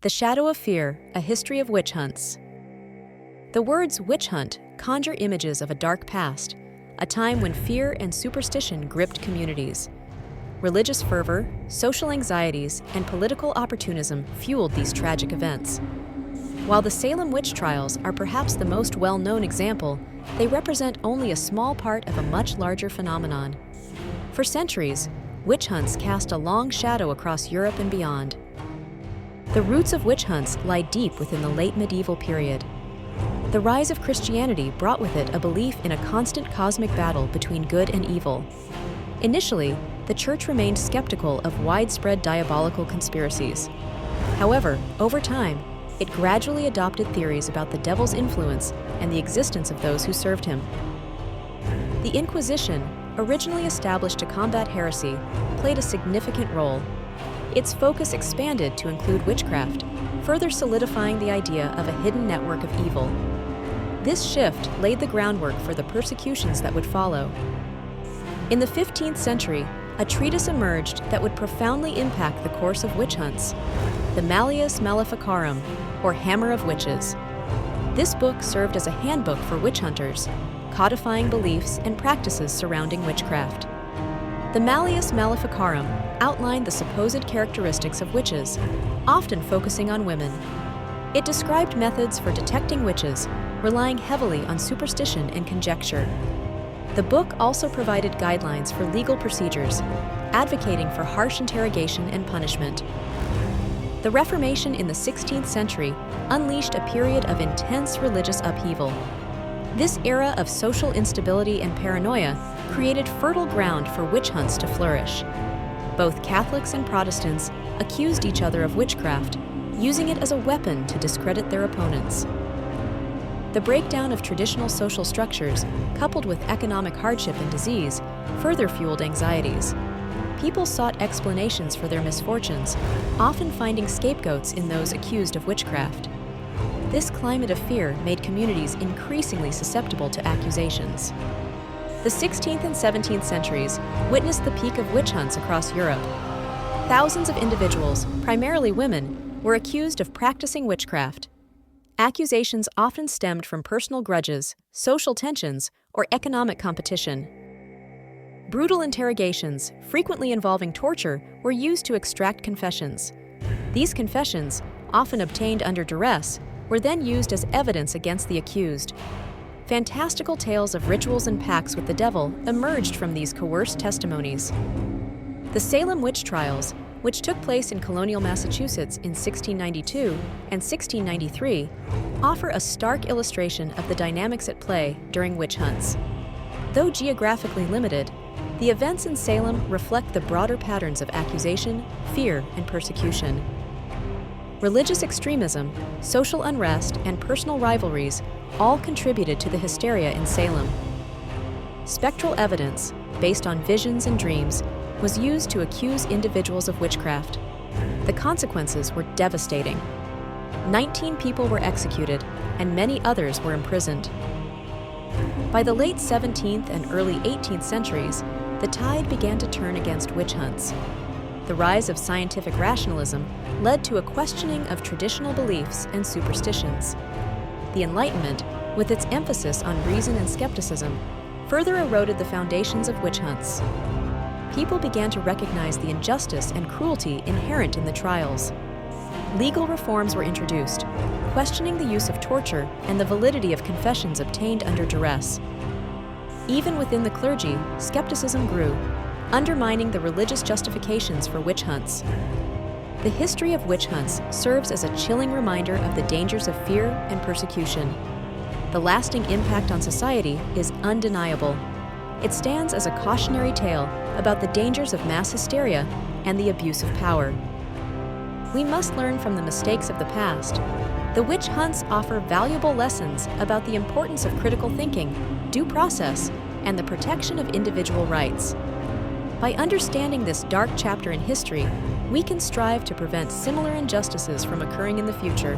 The Shadow of Fear, A History of Witch Hunts. The words witch hunt conjure images of a dark past, a time when fear and superstition gripped communities. Religious fervor, social anxieties, and political opportunism fueled these tragic events. While the Salem Witch Trials are perhaps the most well-known example, they represent only a small part of a much larger phenomenon. For centuries, witch hunts cast a long shadow across Europe and beyond. The roots of witch hunts lie deep within the late medieval period. The rise of Christianity brought with it a belief in a constant cosmic battle between good and evil. Initially, the Church remained skeptical of widespread diabolical conspiracies. However, over time, it gradually adopted theories about the devil's influence and the existence of those who served him. The Inquisition, originally established to combat heresy, played a significant role. Its focus expanded to include witchcraft, further solidifying the idea of a hidden network of evil. This shift laid the groundwork for the persecutions that would follow. In the 15th century, a treatise emerged that would profoundly impact the course of witch hunts, the Malleus Maleficarum, or Hammer of Witches. This book served as a handbook for witch hunters, codifying beliefs and practices surrounding witchcraft. The Malleus Maleficarum outlined the supposed characteristics of witches, often focusing on women. It described methods for detecting witches, relying heavily on superstition and conjecture. The book also provided guidelines for legal procedures, advocating for harsh interrogation and punishment. The Reformation in the 16th century unleashed a period of intense religious upheaval. This era of social instability and paranoia created fertile ground for witch hunts to flourish. Both Catholics and Protestants accused each other of witchcraft, using it as a weapon to discredit their opponents. The breakdown of traditional social structures, coupled with economic hardship and disease, further fueled anxieties. People sought explanations for their misfortunes, often finding scapegoats in those accused of witchcraft. This climate of fear made communities increasingly susceptible to accusations. The 16th and 17th centuries witnessed the peak of witch hunts across Europe. Thousands of individuals, primarily women, were accused of practicing witchcraft. Accusations often stemmed from personal grudges, social tensions, or economic competition. Brutal interrogations, frequently involving torture, were used to extract confessions. These confessions, often obtained under duress, were then used as evidence against the accused. Fantastical tales of rituals and pacts with the devil emerged from these coerced testimonies. The Salem Witch Trials, which took place in colonial Massachusetts in 1692 and 1693, offer a stark illustration of the dynamics at play during witch hunts. Though geographically limited, the events in Salem reflect the broader patterns of accusation, fear, and persecution. Religious extremism, social unrest, and personal rivalries all contributed to the hysteria in Salem. Spectral evidence, based on visions and dreams, was used to accuse individuals of witchcraft. The consequences were devastating. 19 people were executed, and many others were imprisoned. By the late 17th and early 18th centuries, the tide began to turn against witch hunts. The rise of scientific rationalism led to a questioning of traditional beliefs and superstitions. The Enlightenment, with its emphasis on reason and skepticism, further eroded the foundations of witch hunts. People began to recognize the injustice and cruelty inherent in the trials. Legal reforms were introduced, questioning the use of torture and the validity of confessions obtained under duress. Even within the clergy, skepticism grew, undermining the religious justifications for witch hunts. The history of witch hunts serves as a chilling reminder of the dangers of fear and persecution. The lasting impact on society is undeniable. It stands as a cautionary tale about the dangers of mass hysteria and the abuse of power. We must learn from the mistakes of the past. The witch hunts offer valuable lessons about the importance of critical thinking, due process, and the protection of individual rights. By understanding this dark chapter in history, we can strive to prevent similar injustices from occurring in the future.